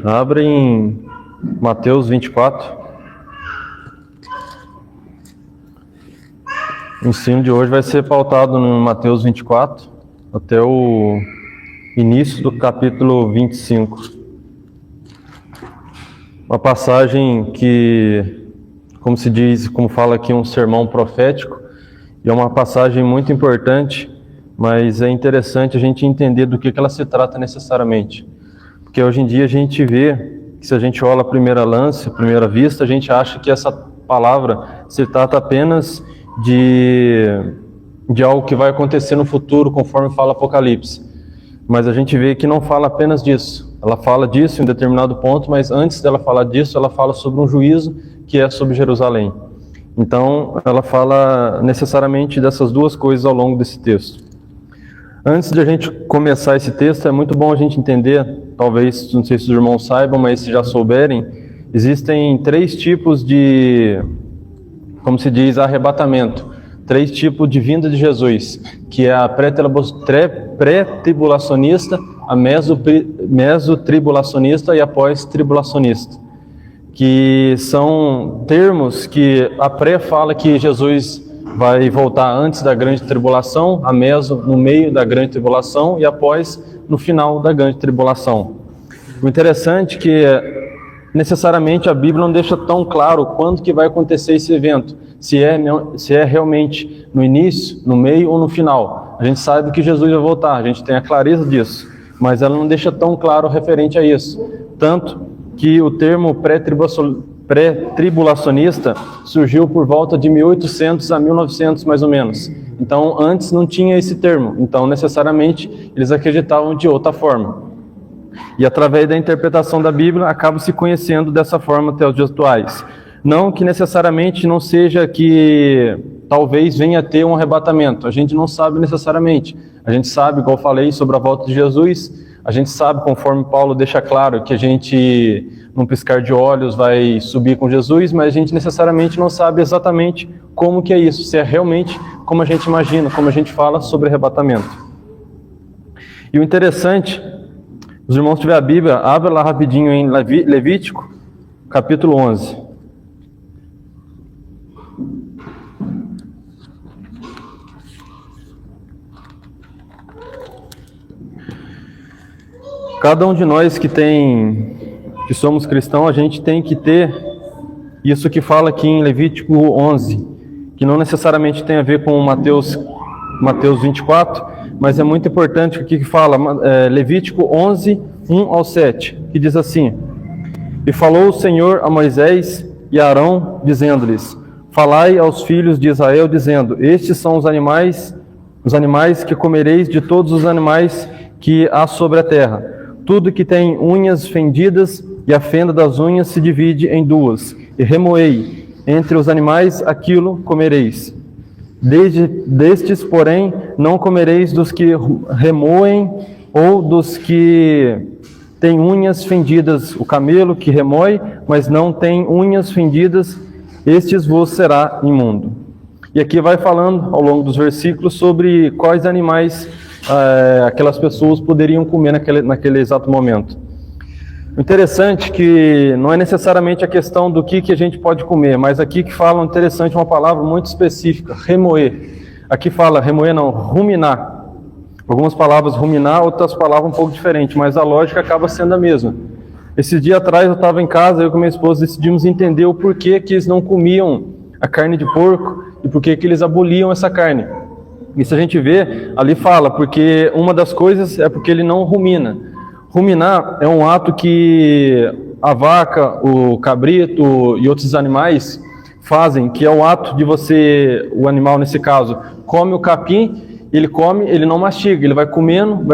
Abre em Mateus 24. O ensino de hoje vai ser pautado no Mateus 24 até o início do capítulo 25. Uma passagem que, como se diz, como fala aqui, um sermão profético, e é uma passagem muito importante, mas é interessante a gente entender do que ela se trata necessariamente. Porque hoje em dia a gente vê que, se a gente olha a primeira lance, a primeira vista, a gente acha que essa palavra se trata apenas de algo que vai acontecer no futuro, conforme fala Apocalipse. Mas a gente vê que não fala apenas disso. Ela fala disso em um determinado ponto, mas antes dela falar disso, ela fala sobre um juízo que é sobre Jerusalém. Então, ela fala necessariamente dessas duas coisas ao longo desse texto. Antes de a gente começar esse texto, é muito bom a gente entender, talvez, não sei se os irmãos saibam, mas se já souberem, existem 3 tipos de, como se diz, arrebatamento. 3 tipos de vinda de Jesus, que é a pré-tribulacionista, a mesotribulacionista e a pós-tribulacionista, que são termos que a pré fala que Jesus vai voltar antes da grande tribulação, a meso no meio da grande tribulação e a pós no final da grande tribulação. O interessante é que necessariamente a Bíblia não deixa tão claro quando que vai acontecer esse evento, se é realmente no início, no meio ou no final. A gente sabe que Jesus vai voltar, a gente tem a clareza disso, mas ela não deixa tão claro referente a isso. Tanto que o termo pré-tribulacionista surgiu por volta de 1800 a 1900, mais ou menos. Então, antes não tinha esse termo, então necessariamente eles acreditavam de outra forma. E através da interpretação da Bíblia, acaba se conhecendo dessa forma até os dias atuais. Não que necessariamente não seja que talvez venha a ter um arrebatamento, a gente não sabe necessariamente. A gente sabe, igual eu falei, sobre a volta de Jesus, a gente sabe, conforme Paulo deixa claro, que a gente, num piscar de olhos, vai subir com Jesus, mas a gente necessariamente não sabe exatamente como que é isso, se é realmente como a gente imagina, como a gente fala sobre arrebatamento. E o interessante, os irmãos tiverem a Bíblia, abra lá rapidinho em Levítico, capítulo 11. Cada um de nós que somos cristãos, a gente tem que ter isso que fala aqui em Levítico 11, que não necessariamente tem a ver com Mateus 24, mas é muito importante o que fala, Levítico 11, 1 ao 7, que diz assim: E falou o Senhor a Moisés e a Arão, dizendo-lhes: Falai aos filhos de Israel, dizendo: Estes são os animais que comereis de todos os animais que há sobre a terra. Tudo que tem unhas fendidas, e a fenda das unhas se divide em 2, e remoei entre os animais, aquilo comereis. Destes, porém, não comereis dos que remoem, ou dos que têm unhas fendidas. O camelo que remoe, mas não tem unhas fendidas, estes vos será imundo. E aqui vai falando, ao longo dos versículos, sobre quais animais aquelas pessoas poderiam comer naquele exato momento. O interessante é que não é necessariamente a questão do que a gente pode comer, mas aqui que fala interessante uma palavra muito específica, remoer. Aqui fala, remoer não, ruminar. Algumas palavras ruminar, outras palavras um pouco diferentes, mas a lógica acaba sendo a mesma. Esse dia atrás eu estava em casa, eu com minha esposa decidimos entender o porquê que eles não comiam a carne de porco e porquê que eles aboliam essa carne. Isso a gente vê, ali fala, porque uma das coisas é porque ele não rumina. Ruminar é um ato que a vaca, o cabrito e outros animais fazem, que é o ato de o animal nesse caso, come o capim, ele não mastiga, ele vai comendo,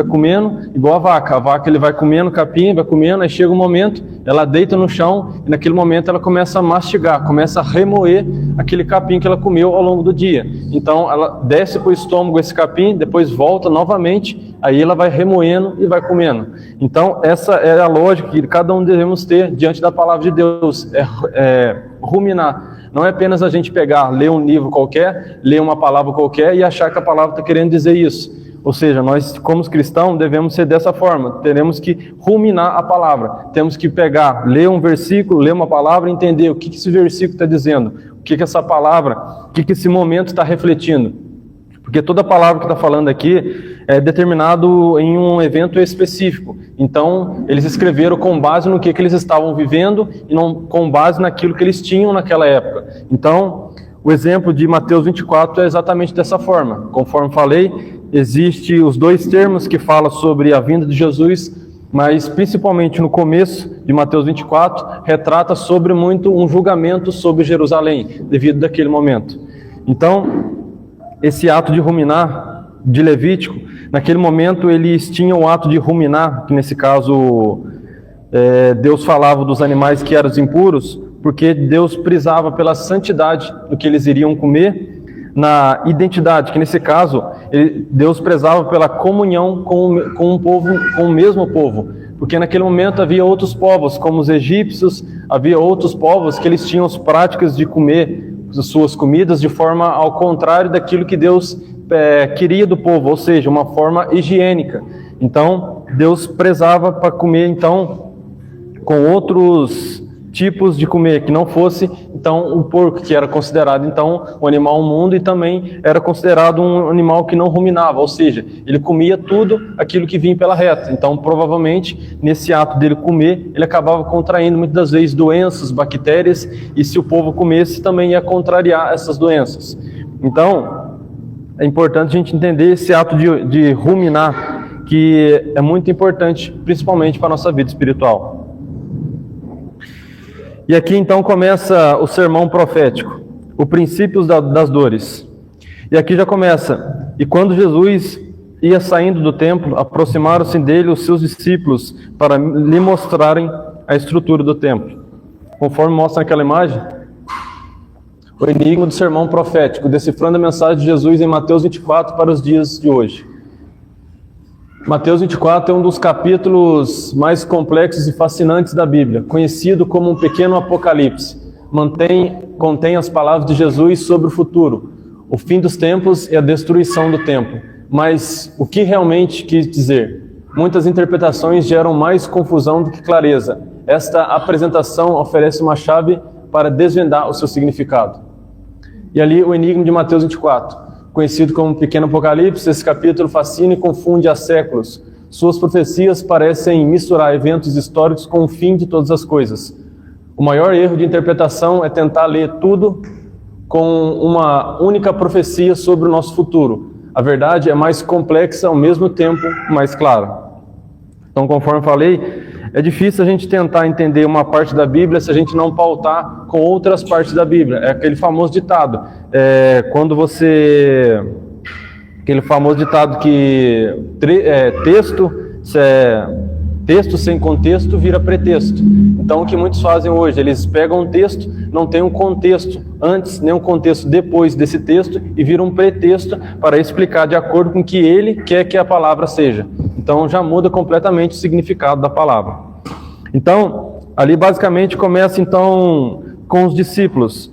igual a vaca. A vaca ele vai comendo capim, vai comendo, aí chega um momento, ela deita no chão, e naquele momento ela começa a mastigar, começa a remoer aquele capim que ela comeu ao longo do dia. Então ela desce para o estômago esse capim, depois volta novamente, aí ela vai remoendo e vai comendo. Então essa é a lógica que cada um devemos ter diante da palavra de Deus, ruminar. Não é apenas a gente pegar, ler um livro qualquer, ler uma palavra qualquer e achar que a palavra está querendo dizer isso. Ou seja, nós como cristãos devemos ser dessa forma, teremos que ruminar a palavra, temos que pegar, ler um versículo, ler uma palavra e entender o que esse versículo está dizendo, o que essa palavra, o que esse momento está refletindo. Porque toda palavra que está falando aqui é determinado em um evento específico. Então, eles escreveram com base no que eles estavam vivendo e não com base naquilo que eles tinham naquela época. Então, o exemplo de Mateus 24 é exatamente dessa forma. Conforme falei, existem os dois termos que falam sobre a vinda de Jesus, mas principalmente no começo de Mateus 24, retrata sobre muito um julgamento sobre Jerusalém, devido daquele momento. Então, esse ato de ruminar de Levítico, naquele momento eles tinham o ato de ruminar, que nesse caso Deus falava dos animais que eram impuros, porque Deus prisava pela santidade do que eles iriam comer, na identidade, que nesse caso Deus prezava pela comunhão com um povo, com o mesmo povo, porque naquele momento havia outros povos, como os egípcios, havia outros povos que eles tinham as práticas de comer as suas comidas de forma ao contrário daquilo que Deus queria do povo, ou seja, uma forma higiênica. Então, Deus prezava para comer então com outros tipos de comer, que não fosse então o porco, que era considerado então um animal imundo e também era considerado um animal que não ruminava, ou seja, ele comia tudo aquilo que vinha pela reta. Então provavelmente nesse ato dele comer, ele acabava contraindo muitas das vezes doenças, bactérias, e se o povo comesse também ia contrariar essas doenças. Então é importante a gente entender esse ato de ruminar, que é muito importante principalmente para a nossa vida espiritual. E aqui então começa o sermão profético, o princípio das dores. E aqui já começa: e quando Jesus ia saindo do templo, aproximaram-se dele os seus discípulos para lhe mostrarem a estrutura do templo. Conforme mostra naquela imagem, o enigma do sermão profético, decifrando a mensagem de Jesus em Mateus 24 para os dias de hoje. Mateus 24 é um dos capítulos mais complexos e fascinantes da Bíblia, conhecido como um pequeno apocalipse. Contém as palavras de Jesus sobre o futuro, o fim dos tempos e a destruição do templo. Mas o que realmente quis dizer? Muitas interpretações geram mais confusão do que clareza. Esta apresentação oferece uma chave para desvendar o seu significado. E ali o enigma de Mateus 24. Conhecido como Pequeno Apocalipse, esse capítulo fascina e confunde há séculos. Suas profecias parecem misturar eventos históricos com o fim de todas as coisas. O maior erro de interpretação é tentar ler tudo com uma única profecia sobre o nosso futuro. A verdade é mais complexa, ao mesmo tempo mais clara. Então, conforme falei, é difícil a gente tentar entender uma parte da Bíblia se a gente não pautar com outras partes da Bíblia. É aquele famoso ditado, aquele famoso ditado que texto sem contexto vira pretexto. Então o que muitos fazem hoje, eles pegam um texto, não tem um contexto antes, nem um contexto depois desse texto, e viram um pretexto para explicar de acordo com o que ele quer que a palavra seja. Então já muda completamente o significado da palavra. Então, ali basicamente começa então com os discípulos.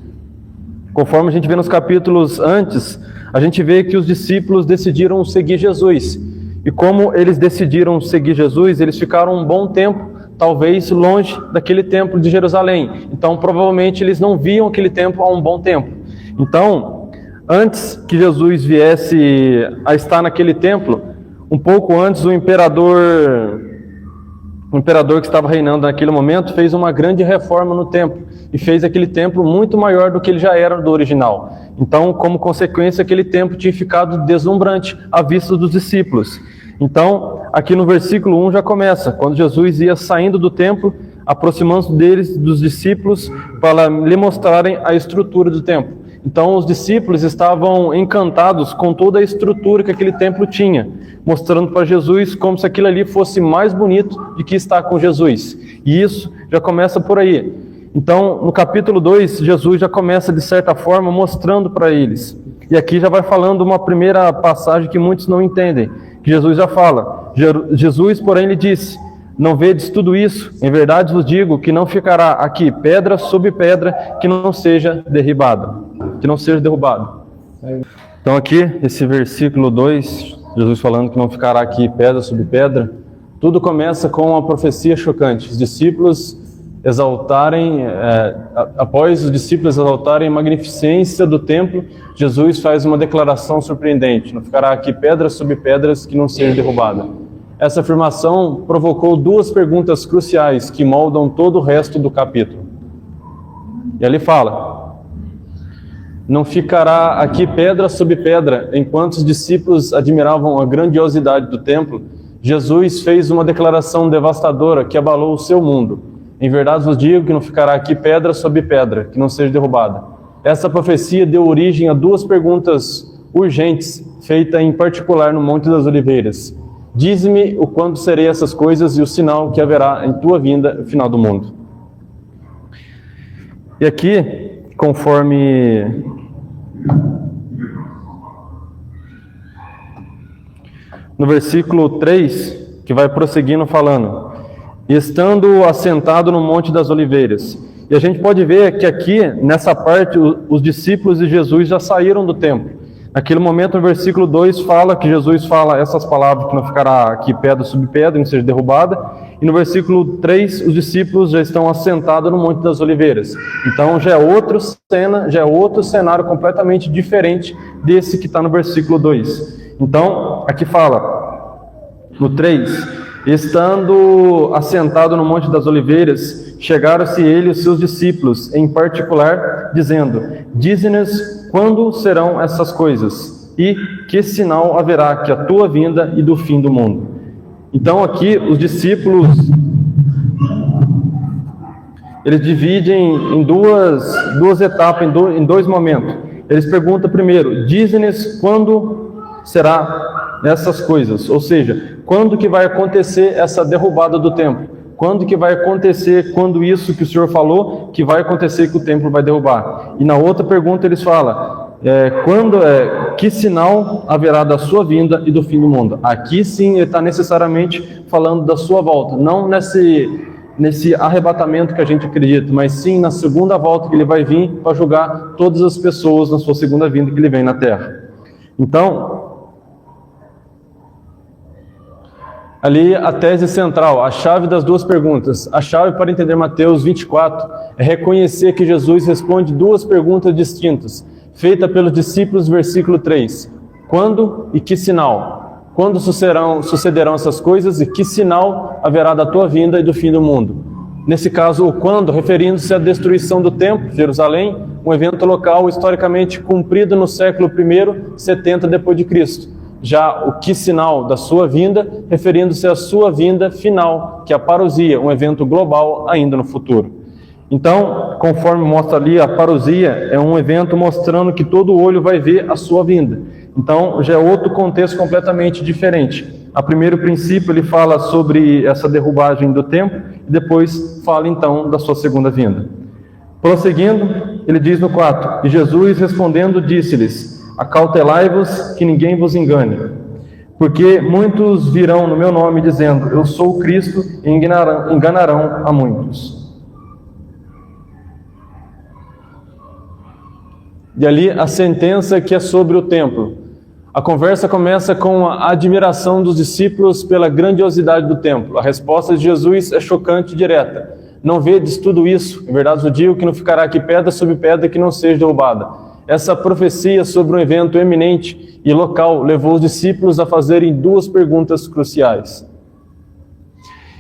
Conforme a gente vê nos capítulos antes, a gente vê que os discípulos decidiram seguir Jesus. E como eles decidiram seguir Jesus, eles ficaram um bom tempo, talvez longe daquele templo de Jerusalém. Então, provavelmente, eles não viam aquele templo há um bom tempo. Então, antes que Jesus viesse a estar naquele templo, um pouco antes, o imperador que estava reinando naquele momento fez uma grande reforma no templo e fez aquele templo muito maior do que ele já era do original. Então, como consequência, aquele templo tinha ficado deslumbrante à vista dos discípulos. Então, aqui no versículo 1 já começa, quando Jesus ia saindo do templo, aproximando-se deles, dos discípulos, para lhe mostrarem a estrutura do templo. Então, os discípulos estavam encantados com toda a estrutura que aquele templo tinha, mostrando para Jesus como se aquilo ali fosse mais bonito do que estar com Jesus. E isso já começa por aí. Então, no capítulo 2, Jesus já começa, de certa forma, mostrando para eles. E aqui já vai falando uma primeira passagem que muitos não entendem, que Jesus já fala. Jesus, porém, lhe disse: não vedes tudo isso? Em verdade vos digo que não ficará aqui pedra sobre pedra que não seja derribado. Então aqui, esse versículo 2, Jesus falando que não ficará aqui pedra sobre pedra, tudo começa com uma profecia chocante. Os discípulos exaltarem, após os discípulos exaltarem a magnificência do templo, Jesus faz uma declaração surpreendente: não ficará aqui pedra sobre pedras que não seja derrubada. Essa afirmação provocou duas perguntas cruciais que moldam todo o resto do capítulo. E ele fala: não ficará aqui pedra sobre pedra. Enquanto os discípulos admiravam a grandiosidade do templo, Jesus fez uma declaração devastadora que abalou o seu mundo. Em verdade vos digo que não ficará aqui pedra sobre pedra, que não seja derrubada. Essa profecia deu origem a duas perguntas urgentes, feitas em particular no Monte das Oliveiras. Dize-me o quando serei essas coisas e o sinal que haverá em tua vinda, no final do mundo. E aqui, conforme no versículo 3, que vai prosseguindo falando: estando assentado no Monte das Oliveiras. E a gente pode ver que aqui, nessa parte, os discípulos de Jesus já saíram do templo. Naquele momento, no versículo 2, fala que Jesus fala essas palavras, que não ficará aqui pedra sobre pedra, não seja derrubada. E no versículo 3, os discípulos já estão assentados no Monte das Oliveiras. Então já é outra cena, já é outro cenário completamente diferente desse que está no versículo 2. Então, aqui fala, no 3, estando assentado no Monte das Oliveiras, chegaram-se ele e os seus discípulos, em particular, dizendo: dize-nos quando serão essas coisas, e que sinal haverá que a tua vinda e do fim do mundo. Então aqui os discípulos, eles dividem em duas etapas, em dois momentos. Eles perguntam primeiro: dize-nos quando será essas coisas, ou seja, quando que vai acontecer essa derrubada do templo? Quando que vai acontecer, quando isso que o Senhor falou, que vai acontecer que o templo vai derrubar? E na outra pergunta eles falam, que sinal haverá da sua vinda e do fim do mundo? Aqui sim ele está necessariamente falando da sua volta, não nesse arrebatamento que a gente acredita, mas sim na segunda volta que ele vai vir para julgar todas as pessoas na sua segunda vinda que ele vem na terra. Então, ali a tese central, a chave das duas perguntas. A chave para entender Mateus 24 é reconhecer que Jesus responde duas perguntas distintas, feitas pelos discípulos, versículo 3. Quando e que sinal? Quando sucederão essas coisas e que sinal haverá da tua vinda e do fim do mundo? Nesse caso, o quando, referindo-se à destruição do templo de Jerusalém, um evento local historicamente cumprido no século I, 70 depois de Cristo. Já o que sinal da sua vinda, referindo-se à sua vinda final, que é a parousia, um evento global ainda no futuro. Então, conforme mostra ali, a parousia é um evento mostrando que todo olho vai ver a sua vinda. Então, já é outro contexto completamente diferente. A primeiro princípio, ele fala sobre essa derrubagem do templo, e depois fala então da sua segunda vinda. Prosseguindo, ele diz no 4, e Jesus respondendo disse-lhes: acautelai-vos que ninguém vos engane, porque muitos virão no meu nome dizendo, eu sou o Cristo, e enganarão a muitos. E ali a sentença que é sobre o templo. A conversa começa com a admiração dos discípulos pela grandiosidade do templo. A resposta de Jesus é chocante e direta. Não vedes tudo isso? Em verdade eu digo que não ficará aqui pedra sobre pedra que não seja derrubada. Essa profecia sobre um evento eminente e local levou os discípulos a fazerem duas perguntas cruciais.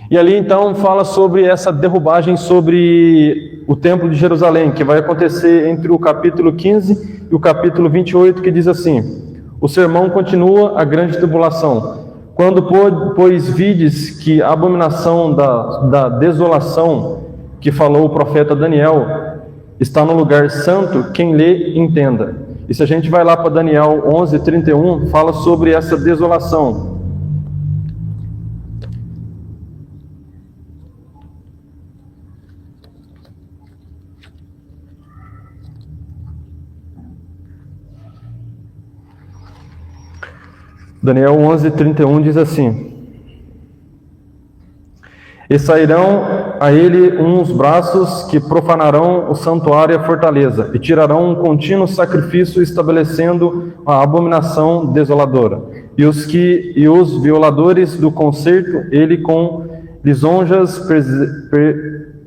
E ali então fala sobre essa derrubagem sobre o templo de Jerusalém, que vai acontecer entre o capítulo 15 e o capítulo 28, que diz assim: o sermão continua a grande tribulação. Quando, pois, vides que a abominação da desolação que falou o profeta Daniel está no lugar santo, quem lê, entenda. E se a gente vai lá para Daniel 11:31, fala sobre essa desolação. Daniel 11:31 diz assim: e sairão a ele uns braços que profanarão o santuário e a fortaleza, e tirarão um contínuo sacrifício, estabelecendo a abominação desoladora. E os violadores do concerto, ele com lisonjas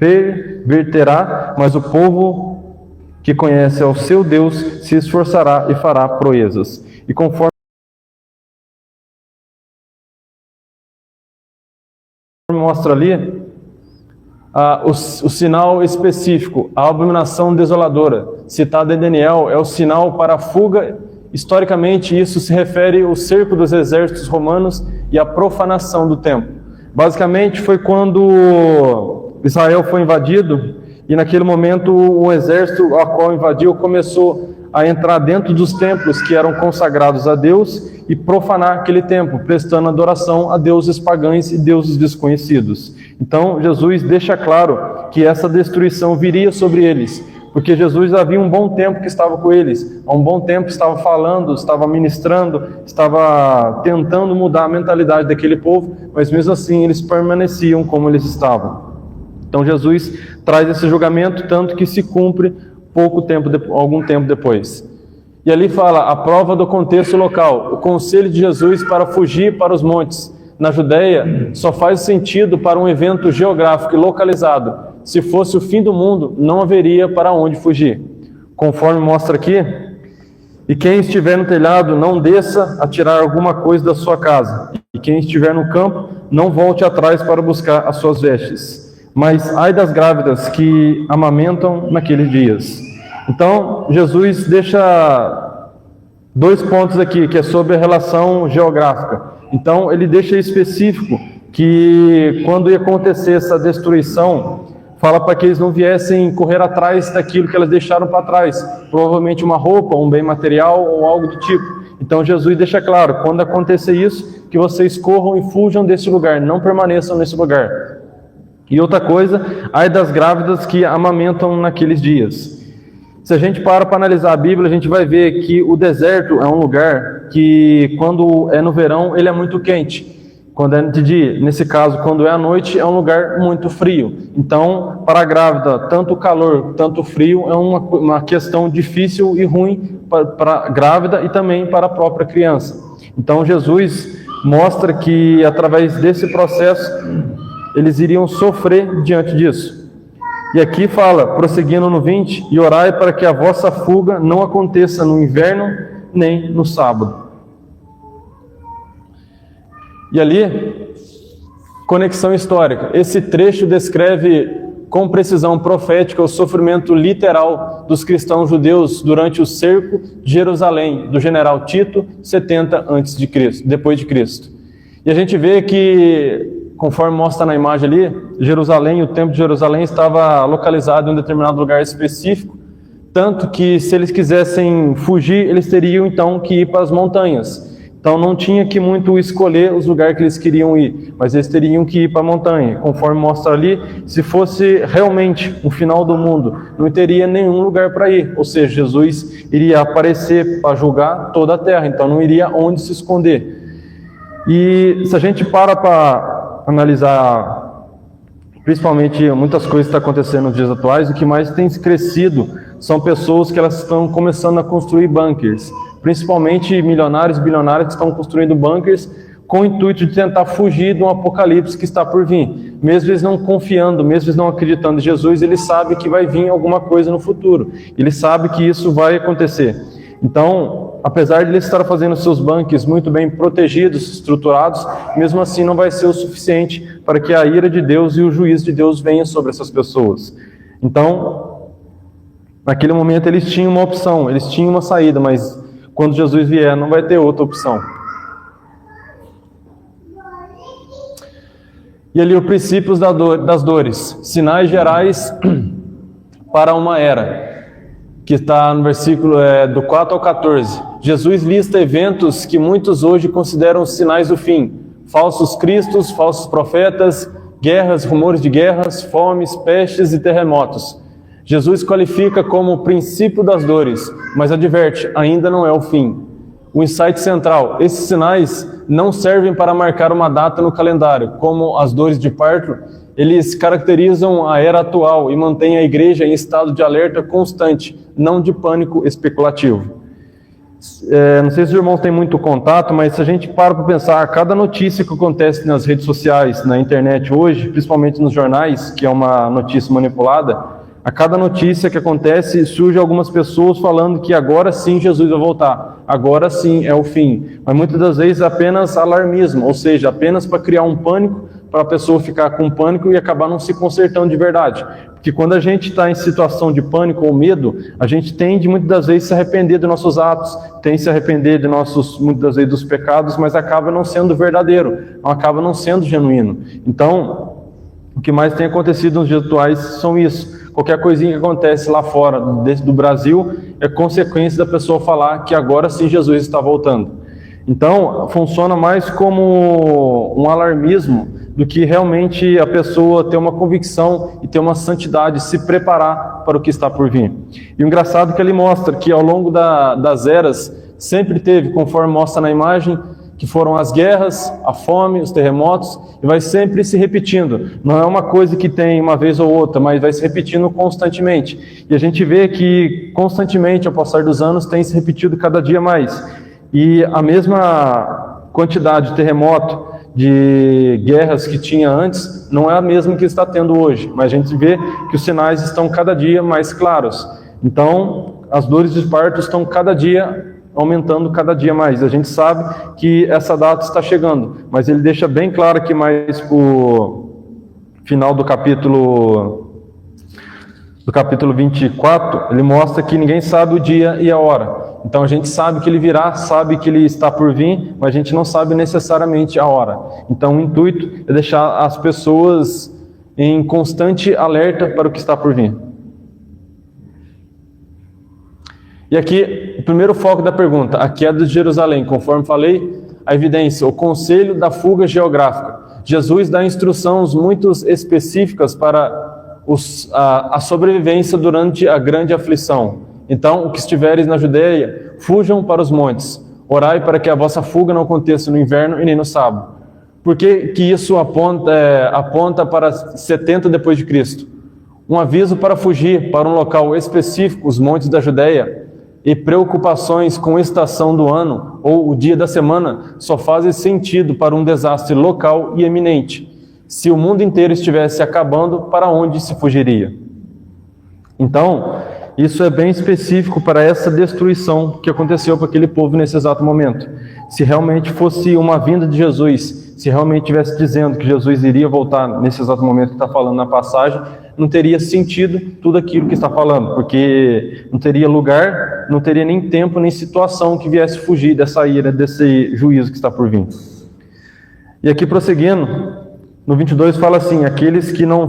perverterá, mas o povo que conhece ao seu Deus se esforçará e fará proezas. E conforme mostra ali, o sinal específico, a abominação desoladora, citada em Daniel, é o sinal para a fuga. Historicamente, isso se refere ao cerco dos exércitos romanos e à profanação do templo. Basicamente, foi quando Israel foi invadido, e naquele momento o exército a qual invadiu começou a entrar dentro dos templos que eram consagrados a Deus e profanar aquele templo, prestando adoração a deuses pagãos e deuses desconhecidos. Então, Jesus deixa claro que essa destruição viria sobre eles, porque Jesus havia um bom tempo que estava com eles, há um bom tempo estava falando, estava ministrando, estava tentando mudar a mentalidade daquele povo, mas mesmo assim eles permaneciam como eles estavam. Então Jesus traz esse julgamento, tanto que se cumpre algum tempo depois. E ali fala a prova do contexto local, o conselho de Jesus para fugir para os montes na Judéia só faz sentido para um evento geográfico e localizado. Se fosse o fim do mundo, não haveria para onde fugir. Conforme mostra aqui, e quem estiver no telhado, não desça a tirar alguma coisa da sua casa. E quem estiver no campo, não volte atrás para buscar as suas vestes. Mas ai das grávidas que amamentam naqueles dias. Então, Jesus deixa 2 pontos aqui, que é sobre a relação geográfica. Então, ele deixa específico que quando ia acontecer essa destruição, fala para que eles não viessem correr atrás daquilo que elas deixaram para trás, provavelmente uma roupa, um bem material ou algo do tipo. Então Jesus deixa claro, quando acontecer isso, que vocês corram e fujam desse lugar, não permaneçam nesse lugar. E outra coisa, ai das grávidas que amamentam naqueles dias. Se a gente para analisar a Bíblia, a gente vai ver que o deserto é um lugar que, quando é no verão, ele é muito quente. Quando é de dia, nesse caso, quando é à noite, é um lugar muito frio. Então, para a grávida, tanto o calor, tanto o frio, é uma questão difícil e ruim para a grávida e também para a própria criança. Então, Jesus mostra que, através desse processo, eles iriam sofrer diante disso. E aqui fala, prosseguindo no 20, e orai para que a vossa fuga não aconteça no inverno, nem no sábado. E ali, conexão histórica. Esse trecho descreve com precisão profética o sofrimento literal dos cristãos judeus durante o cerco de Jerusalém, do general Tito, 70 a.C., depois de Cristo. E a gente vê que, conforme mostra na imagem ali, Jerusalém, o templo de Jerusalém estava localizado em um determinado lugar específico, tanto que se eles quisessem fugir, eles teriam então que ir para as montanhas. Então não tinha que muito escolher os lugares que eles queriam ir, mas eles teriam que ir para a montanha. Conforme mostra ali, se fosse realmente o final do mundo, não teria nenhum lugar para ir. Ou seja, Jesus iria aparecer para julgar toda a terra, então não iria onde se esconder. E se a gente para analisar, principalmente muitas coisas que estão acontecendo nos dias atuais, o que mais tem crescido são pessoas que elas estão começando a construir bunkers. Principalmente milionários e bilionários que estão construindo bunkers com o intuito de tentar fugir de um apocalipse que está por vir. Mesmo eles não confiando, mesmo eles não acreditando em Jesus, eles sabem que vai vir alguma coisa no futuro. Eles sabem que isso vai acontecer. Então, apesar de eles estarem fazendo seus bunkers muito bem protegidos, estruturados, mesmo assim não vai ser o suficiente para que a ira de Deus e o juízo de Deus venha sobre essas pessoas. Então, naquele momento eles tinham uma opção, eles tinham uma saída, mas quando Jesus vier, não vai ter outra opção. E ali o princípio das dores, sinais gerais para uma era, que está no versículo do 4 ao 14. Jesus lista eventos que muitos hoje consideram sinais do fim. Falsos cristos, falsos profetas, guerras, rumores de guerras, fomes, pestes e terremotos. Jesus qualifica como o princípio das dores, mas adverte, ainda não é o fim. O insight central, esses sinais não servem para marcar uma data no calendário, como as dores de parto eles caracterizam a era atual e mantêm a igreja em estado de alerta constante, não de pânico especulativo. Não sei se os irmãos têm muito contato, mas se a gente para pensar, cada notícia que acontece nas redes sociais, na internet hoje, principalmente nos jornais, que é uma notícia manipulada, a cada notícia que acontece, surge algumas pessoas falando que agora sim Jesus vai voltar, agora sim é o fim. Mas muitas das vezes é apenas alarmismo, ou seja, apenas para criar um pânico, para a pessoa ficar com pânico e acabar não se consertando de verdade. Porque quando a gente está em situação de pânico ou medo, a gente tende muitas das vezes se arrepender dos nossos atos, tem se arrepender de muitas das vezes dos pecados, mas acaba não sendo verdadeiro, acaba não sendo genuíno. Então, o que mais tem acontecido nos dias atuais são isso. Qualquer coisinha que acontece lá fora do Brasil é consequência da pessoa falar que agora sim Jesus está voltando. Então, funciona mais como um alarmismo do que realmente a pessoa ter uma convicção e ter uma santidade, se preparar para o que está por vir. E o engraçado é que ele mostra que ao longo das eras sempre teve, conforme mostra na imagem, que foram as guerras, a fome, os terremotos, e vai sempre se repetindo. Não é uma coisa que tem uma vez ou outra, mas vai se repetindo constantemente. E a gente vê que constantemente, ao passar dos anos, tem se repetido cada dia mais. E a mesma quantidade de terremoto, de guerras que tinha antes, não é a mesma que está tendo hoje. Mas a gente vê que os sinais estão cada dia mais claros. Então, as dores de parto estão cada dia aumentando cada dia mais. A gente sabe que essa data está chegando, mas ele deixa bem claro que mais para o final do capítulo 24, ele mostra que ninguém sabe o dia e a hora. Então a gente sabe que ele virá, sabe que ele está por vir, mas a gente não sabe necessariamente a hora. Então o intuito é deixar as pessoas em constante alerta para o que está por vir. E aqui, o primeiro foco da pergunta, a queda de Jerusalém. Conforme falei, a evidência, o conselho da fuga geográfica. Jesus dá instruções muito específicas para a sobrevivência durante a grande aflição. Então, o que estiveres na Judeia, fujam para os montes. Orai para que a vossa fuga não aconteça no inverno e nem no sábado. Por que isso aponta para 70 depois de Cristo? Um aviso para fugir para um local específico, os montes da Judeia, e preocupações com a estação do ano ou o dia da semana só fazem sentido para um desastre local e eminente. Se o mundo inteiro estivesse acabando, para onde se fugiria? Então, isso é bem específico para essa destruição que aconteceu para aquele povo nesse exato momento. Se realmente fosse uma vinda de Jesus, se realmente estivesse dizendo que Jesus iria voltar nesse exato momento que está falando na passagem, não teria sentido tudo aquilo que está falando, porque não teria lugar, não teria nem tempo, nem situação que viesse fugir dessa ira, desse juízo que está por vir. E aqui prosseguindo, no 22 fala assim, aqueles que não...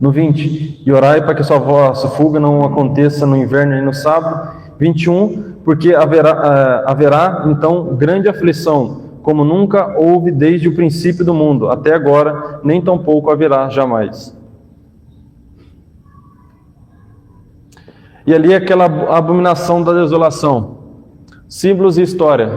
No 20, e orai para que sua vossa fuga não aconteça no inverno nem no sábado. 21, porque haverá então grande aflição, como nunca houve desde o princípio do mundo, até agora, nem tampouco haverá jamais. E ali aquela abominação da desolação, símbolos e história,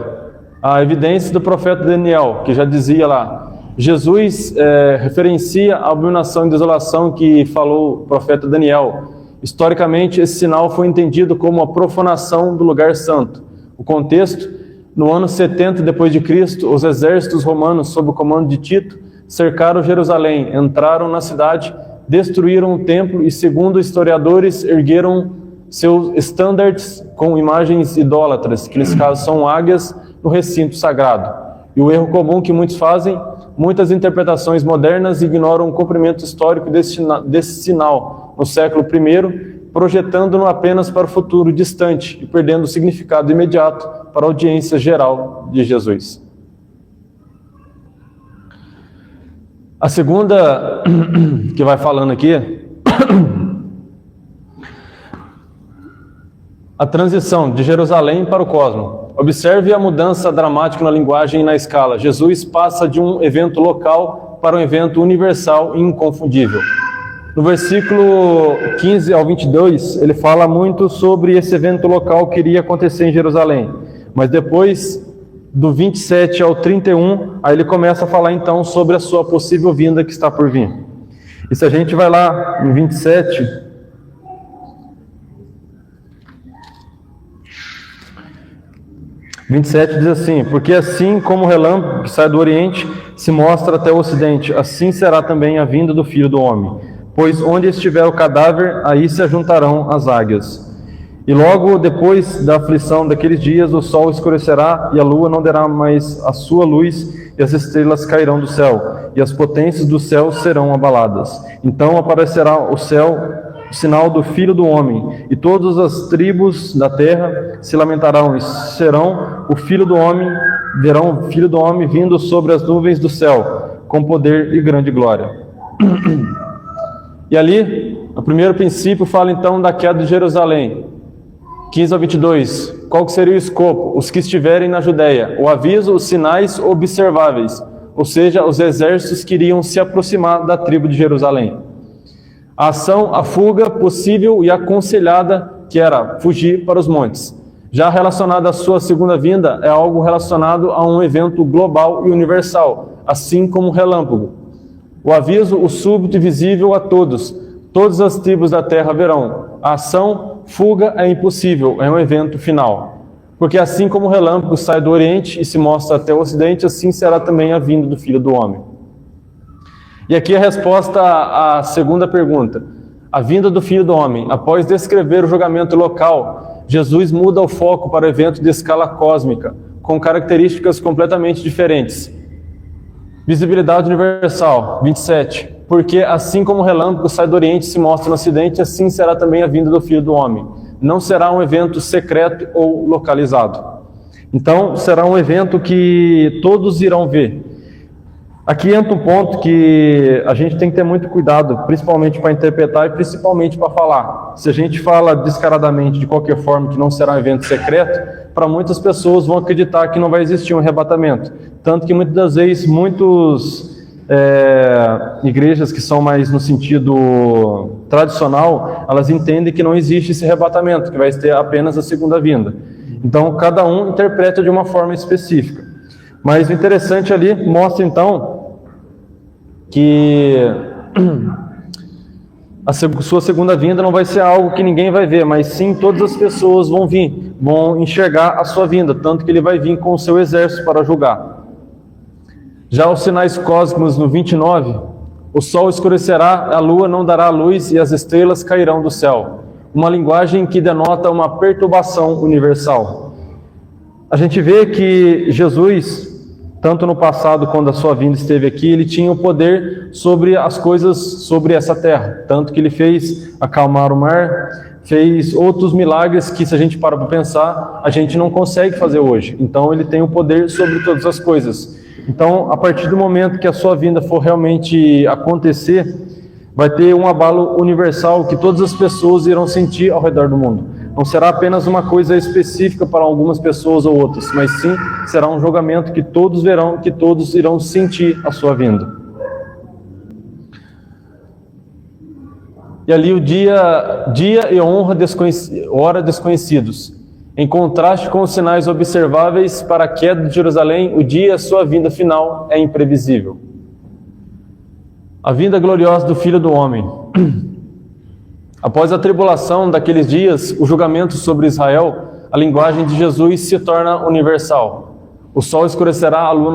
a evidência do profeta Daniel, que já dizia lá, Jesus referencia a abominação e desolação que falou o profeta Daniel. Historicamente, esse sinal foi entendido como a profanação do lugar santo. O contexto, no ano 70 depois de Cristo, os exércitos romanos, sob o comando de Tito, cercaram Jerusalém, entraram na cidade, destruíram o templo e, segundo historiadores, ergueram seus estandartes com imagens idólatras, que nesse caso são águias, no recinto sagrado. E o erro comum que muitos fazem, muitas interpretações modernas ignoram o cumprimento histórico desse sinal no século I, projetando-no apenas para o futuro distante e perdendo o significado imediato para a audiência geral de Jesus. A segunda que vai falando aqui, a transição de Jerusalém para o cosmos. Observe a mudança dramática na linguagem e na escala. Jesus passa de um evento local para um evento universal e inconfundível. No versículo 15 ao 22, ele fala muito sobre esse evento local que iria acontecer em Jerusalém. Mas depois do 27 ao 31, aí ele começa a falar então sobre a sua possível vinda que está por vir. E se a gente vai lá em 27... 27 diz assim: porque assim como o relâmpago que sai do Oriente se mostra até o Ocidente, assim será também a vinda do Filho do Homem. Pois onde estiver o cadáver, aí se ajuntarão as águias. E logo depois da aflição daqueles dias, o sol escurecerá e a lua não dará mais a sua luz, e as estrelas cairão do céu, e as potências do céu serão abaladas. Então aparecerá o céu, o sinal do Filho do Homem, e todas as tribos da terra se lamentarão, e serão o Filho do Homem, verão o Filho do Homem vindo sobre as nuvens do céu, com poder e grande glória. E ali, o primeiro princípio fala então da queda de Jerusalém. 15 ao 22, qual que seria o escopo? Os que estiverem na Judéia, o aviso, os sinais observáveis, ou seja, os exércitos que iriam se aproximar da tribo de Jerusalém. A ação, a fuga possível e aconselhada, que era fugir para os montes. Já relacionado à sua segunda vinda, é algo relacionado a um evento global e universal, assim como o relâmpago. O aviso, o súbito e visível a todos. Todas as tribos da terra verão. A ação, fuga é impossível, é um evento final. Porque assim como o relâmpago sai do Oriente e se mostra até o Ocidente, assim será também a vinda do Filho do Homem. E aqui a resposta à segunda pergunta. A vinda do Filho do Homem. Após descrever o julgamento local, Jesus muda o foco para o evento de escala cósmica, com características completamente diferentes. Visibilidade universal, 27. Porque assim como o relâmpago sai do Oriente e se mostra no Ocidente, assim será também a vinda do Filho do Homem. Não será um evento secreto ou localizado. Então, será um evento que todos irão ver. Aqui entra um ponto que a gente tem que ter muito cuidado, principalmente para interpretar e principalmente para falar. Se a gente fala descaradamente, de qualquer forma, que não será um evento secreto, para muitas pessoas vão acreditar que não vai existir um arrebatamento. Tanto que muitas das vezes, igrejas que são mais no sentido tradicional, elas entendem que não existe esse arrebatamento, que vai ter apenas a segunda vinda. Então, cada um interpreta de uma forma específica. Mas o interessante ali mostra então que a sua segunda vinda não vai ser algo que ninguém vai ver, mas sim todas as pessoas vão vir, vão enxergar a sua vinda, tanto que ele vai vir com o seu exército para julgar. Já os sinais cósmicos no 29, o sol escurecerá, a lua não dará luz e as estrelas cairão do céu. Uma linguagem que denota uma perturbação universal. A gente vê que Jesus, tanto no passado, quando a sua vinda esteve aqui, ele tinha o poder sobre as coisas, sobre essa terra. Tanto que ele fez acalmar o mar, fez outros milagres que, se a gente parar para pensar, a gente não consegue fazer hoje. Então, ele tem o poder sobre todas as coisas. Então, a partir do momento que a sua vinda for realmente acontecer, vai ter um abalo universal que todas as pessoas irão sentir ao redor do mundo. Não será apenas uma coisa específica para algumas pessoas ou outras, mas sim será um julgamento que todos verão, que todos irão sentir a sua vinda. E ali o dia e hora desconhecidos. Em contraste com os sinais observáveis para a queda de Jerusalém, o dia e a sua vinda final é imprevisível. A vinda gloriosa do Filho do Homem. Após a tribulação daqueles dias, o julgamento sobre Israel, a linguagem de Jesus se torna universal. O sol escurecerá, a lua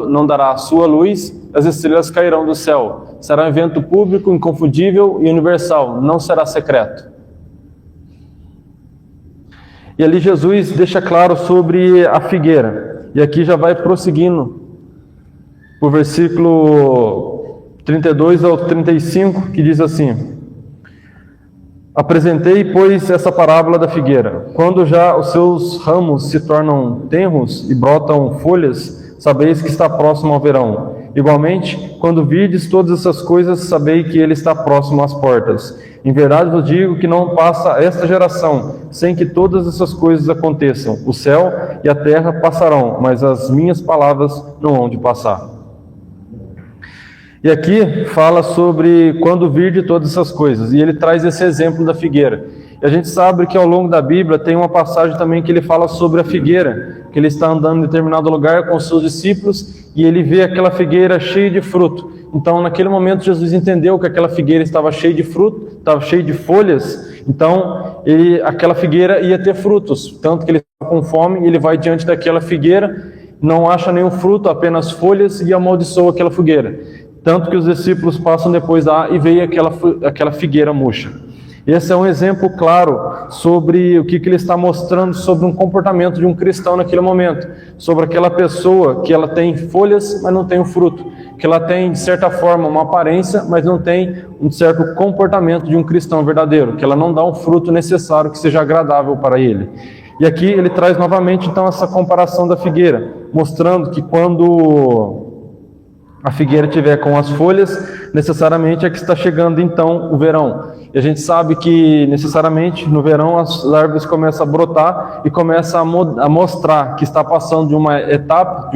não dará a sua luz, as estrelas cairão do céu. Será um evento público, inconfundível e universal, não será secreto. E ali Jesus deixa claro sobre a figueira. E aqui já vai prosseguindo o versículo 32 ao 35, que diz assim: apresentei, pois, essa parábola da figueira. Quando já os seus ramos se tornam tenros e brotam folhas, sabeis que está próximo ao verão. Igualmente, quando virdes todas essas coisas, sabei que ele está próximo às portas. Em verdade vos digo que não passa esta geração sem que todas essas coisas aconteçam. O céu e a terra passarão, mas as minhas palavras não hão de passar. E aqui fala sobre quando virde todas essas coisas, e ele traz esse exemplo da figueira. E a gente sabe que ao longo da Bíblia tem uma passagem também que ele fala sobre a figueira, que ele está andando em determinado lugar com os seus discípulos e ele vê aquela figueira cheia de fruto. Então, naquele momento, Jesus entendeu que aquela figueira estava cheia de fruto, estava cheia de folhas, então aquela figueira ia ter frutos, tanto que ele está com fome e ele vai diante daquela figueira, não acha nenhum fruto, apenas folhas, e amaldiçoa aquela figueira. Tanto que os discípulos passam depois lá e veem aquela figueira murcha. Esse é um exemplo claro sobre o que ele está mostrando sobre um comportamento de um cristão naquele momento, sobre aquela pessoa que ela tem folhas, mas não tem o fruto, que ela tem, de certa forma, uma aparência, mas não tem um certo comportamento de um cristão verdadeiro, que ela não dá um fruto necessário que seja agradável para ele. E aqui ele traz novamente, então, essa comparação da figueira, mostrando que quando a figueira tiver com as folhas, necessariamente é que está chegando então o verão. E a gente sabe que necessariamente no verão as árvores começam a brotar e começam a mostrar que está passando de uma etapa,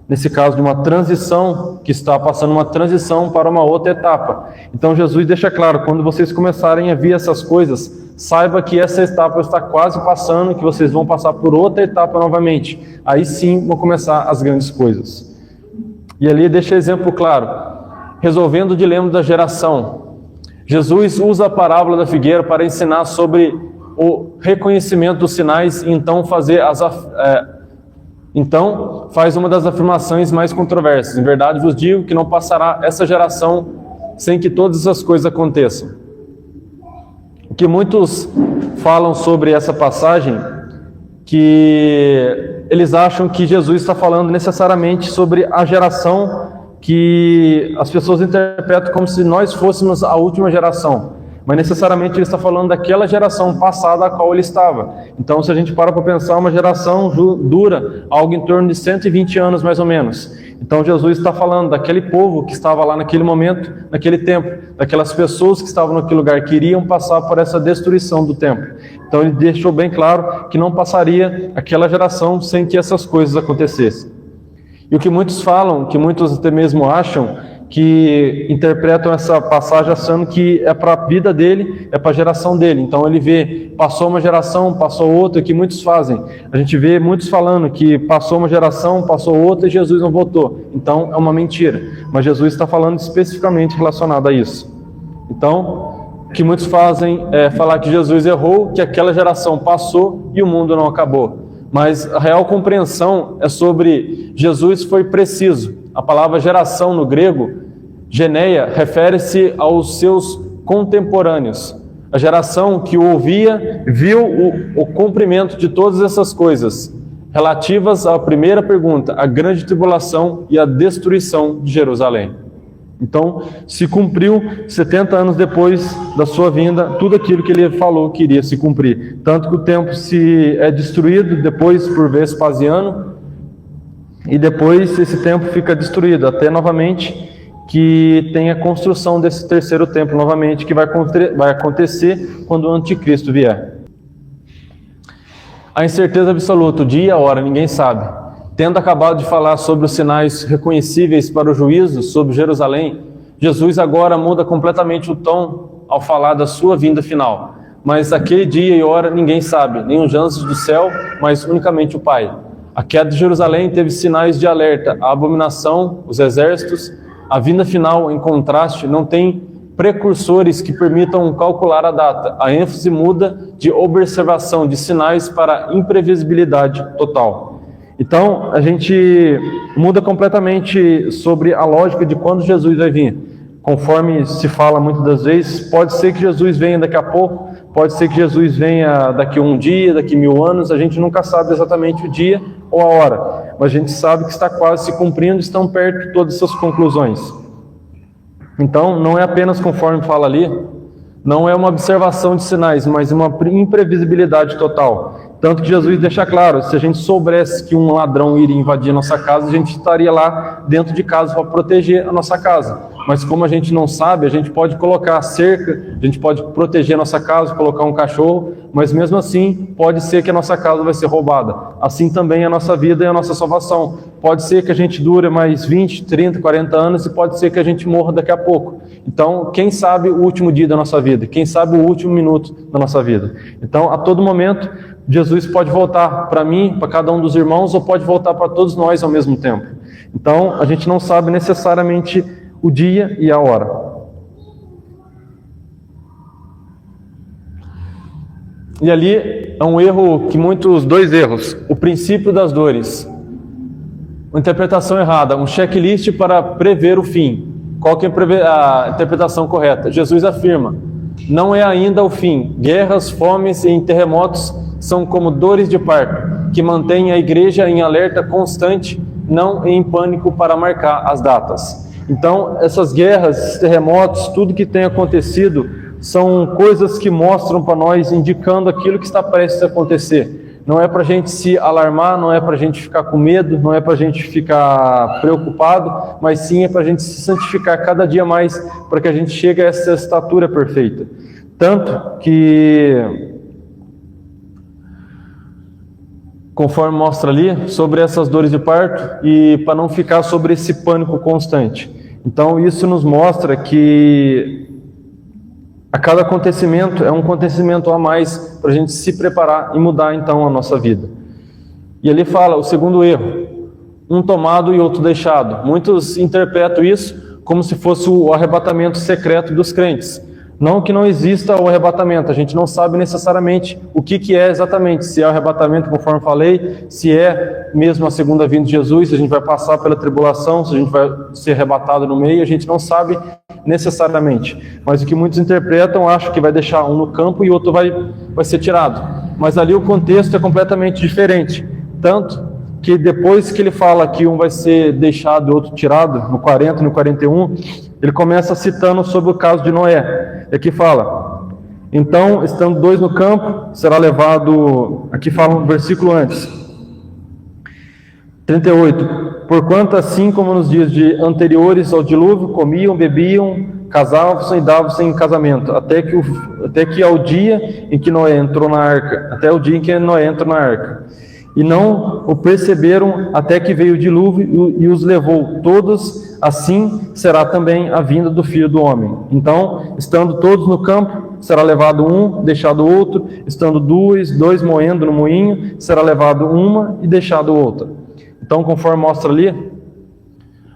nesse caso de uma transição, que está passando uma transição para uma outra etapa. Então Jesus deixa claro, quando vocês começarem a ver essas coisas, saiba que essa etapa está quase passando, que vocês vão passar por outra etapa novamente. Aí sim vão começar as grandes coisas. E ali deixa exemplo claro, resolvendo o dilema da geração. Jesus usa a parábola da figueira para ensinar sobre o reconhecimento dos sinais e então faz uma das afirmações mais controversas. Em verdade vos digo que não passará essa geração sem que todas essas coisas aconteçam. O que muitos falam sobre essa passagem, que eles acham que Jesus está falando necessariamente sobre a geração que as pessoas interpretam como se nós fôssemos a última geração, mas necessariamente ele está falando daquela geração passada a qual ele estava. Então, se a gente para pensar, uma geração dura algo em torno de 120 anos mais ou menos. Então Jesus está falando daquele povo que estava lá naquele momento, naquele tempo, daquelas pessoas que estavam naquele lugar, que iriam passar por essa destruição do templo. Então ele deixou bem claro que não passaria aquela geração sem que essas coisas acontecessem. E o que muitos falam, que muitos até mesmo acham, que interpretam essa passagem achando que é para a vida dele, é para a geração dele. Então ele vê, passou uma geração, passou outra, que muitos fazem. A gente vê muitos falando que passou uma geração, passou outra e Jesus não voltou. Então é uma mentira. Mas Jesus está falando especificamente relacionado a isso. Então, o que muitos fazem é falar que Jesus errou, que aquela geração passou e o mundo não acabou. Mas a real compreensão é sobre Jesus foi preciso. A palavra geração no grego, geneia, refere-se aos seus contemporâneos. A geração que o ouvia viu o cumprimento de todas essas coisas relativas à primeira pergunta, a grande tribulação e a destruição de Jerusalém. Então, se cumpriu 70 anos depois da sua vinda, tudo aquilo que ele falou que iria se cumprir. Tanto que o templo é destruído depois por Vespasiano, e depois esse templo fica destruído, até novamente que tem a construção desse terceiro templo novamente, que vai acontecer quando o anticristo vier. A incerteza absoluta, o dia e a hora, ninguém sabe. Tendo acabado de falar sobre os sinais reconhecíveis para o juízo sobre Jerusalém, Jesus agora muda completamente o tom ao falar da sua vinda final. Mas aquele dia e hora ninguém sabe, nem os anjos do céu, mas unicamente o Pai. A queda de Jerusalém teve sinais de alerta, a abominação, os exércitos. A vinda final, em contraste, não tem precursores que permitam calcular a data. A ênfase muda de observação de sinais para imprevisibilidade total. Então, a gente muda completamente sobre a lógica de quando Jesus vai vir. Conforme se fala muitas das vezes, pode ser que Jesus venha daqui a pouco, pode ser que Jesus venha daqui a um dia, daqui a 1000 anos, a gente nunca sabe exatamente o dia ou a hora, mas a gente sabe que está quase se cumprindo, estão perto de todas essas conclusões. Então, não é apenas conforme fala ali, não é uma observação de sinais, mas uma imprevisibilidade total. Tanto que Jesus deixa claro, se a gente soubesse que um ladrão iria invadir a nossa casa, a gente estaria lá dentro de casa para proteger a nossa casa. Mas como a gente não sabe, a gente pode colocar cerca, a gente pode proteger a nossa casa, colocar um cachorro, mas mesmo assim pode ser que a nossa casa vai ser roubada. Assim também a nossa vida e a nossa salvação. Pode ser que a gente dure mais 20, 30, 40 anos e pode ser que a gente morra daqui a pouco. Então, quem sabe o último dia da nossa vida? Quem sabe o último minuto da nossa vida? Então, a todo momento, Jesus pode voltar para mim, para cada um dos irmãos, ou pode voltar para todos nós ao mesmo tempo. Então, a gente não sabe necessariamente o dia e a hora. E ali é um erro que dois erros. O princípio das dores. Uma interpretação errada, um checklist para prever o fim. Qual que é a interpretação correta? Jesus afirma, não é ainda o fim. Guerras, fomes e terremotos são como dores de parto, que mantêm a igreja em alerta constante, não em pânico para marcar as datas. Então, essas guerras, terremotos, tudo que tem acontecido, são coisas que mostram para nós, indicando aquilo que está prestes a acontecer. Não é para a gente se alarmar, não é para a gente ficar com medo, não é para a gente ficar preocupado, mas sim é para a gente se santificar cada dia mais, para que a gente chegue a essa estatura perfeita. Tanto que, conforme mostra ali, sobre essas dores de parto, e para não ficar sobre esse pânico constante. Então isso nos mostra que a cada acontecimento é um acontecimento a mais para a gente se preparar e mudar então a nossa vida. E ele fala, o segundo erro, um tomado e outro deixado. Muitos interpretam isso como se fosse o arrebatamento secreto dos crentes. Não que não exista o arrebatamento, a gente não sabe necessariamente o que é exatamente, se é o arrebatamento conforme falei, se é mesmo a segunda vinda de Jesus, se a gente vai passar pela tribulação, se a gente vai ser arrebatado no meio, a gente não sabe necessariamente. Mas o que muitos interpretam, acham que vai deixar um no campo e o outro vai ser tirado. Mas ali o contexto é completamente diferente. Tanto que depois que ele fala que um vai ser deixado e outro tirado, no 40 e no 41, ele começa citando sobre o caso de Noé. E aqui fala, então, estando dois no campo, será levado, aqui fala um versículo antes, 38, porquanto assim como nos dias anteriores ao dilúvio, comiam, bebiam, casavam-se e davam-se em casamento, até que ao dia em que Noé entrou na arca, até o dia em que Noé entrou na arca. E não o perceberam até que veio o dilúvio e os levou todos, assim será também a vinda do Filho do Homem. Então, estando todos no campo, será levado um, deixado outro, estando dois moendo no moinho, será levado uma e deixado outra. Então, conforme mostra ali,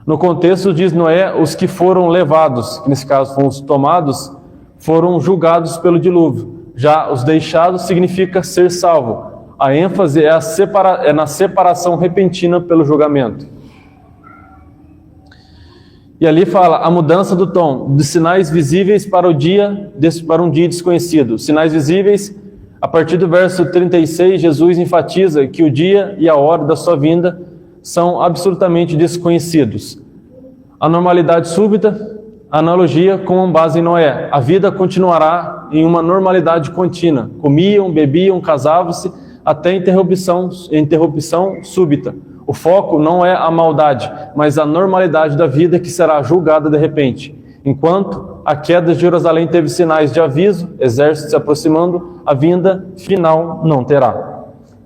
no contexto diz Noé, os que foram levados, que nesse caso foram os tomados, foram julgados pelo dilúvio. Já os deixados significa ser salvo. A ênfase é na separação repentina pelo julgamento. E ali fala a mudança do tom, de sinais visíveis para um dia desconhecido. Sinais visíveis, a partir do verso 36, Jesus enfatiza que o dia e a hora da sua vinda são absolutamente desconhecidos. A normalidade súbita, a analogia com base em Noé. A vida continuará em uma normalidade contínua. Comiam, bebiam, casavam-se, até interrupção súbita. O foco não é a maldade, mas a normalidade da vida que será julgada de repente. Enquanto a queda de Jerusalém teve sinais de aviso, exército se aproximando, a vinda final não terá.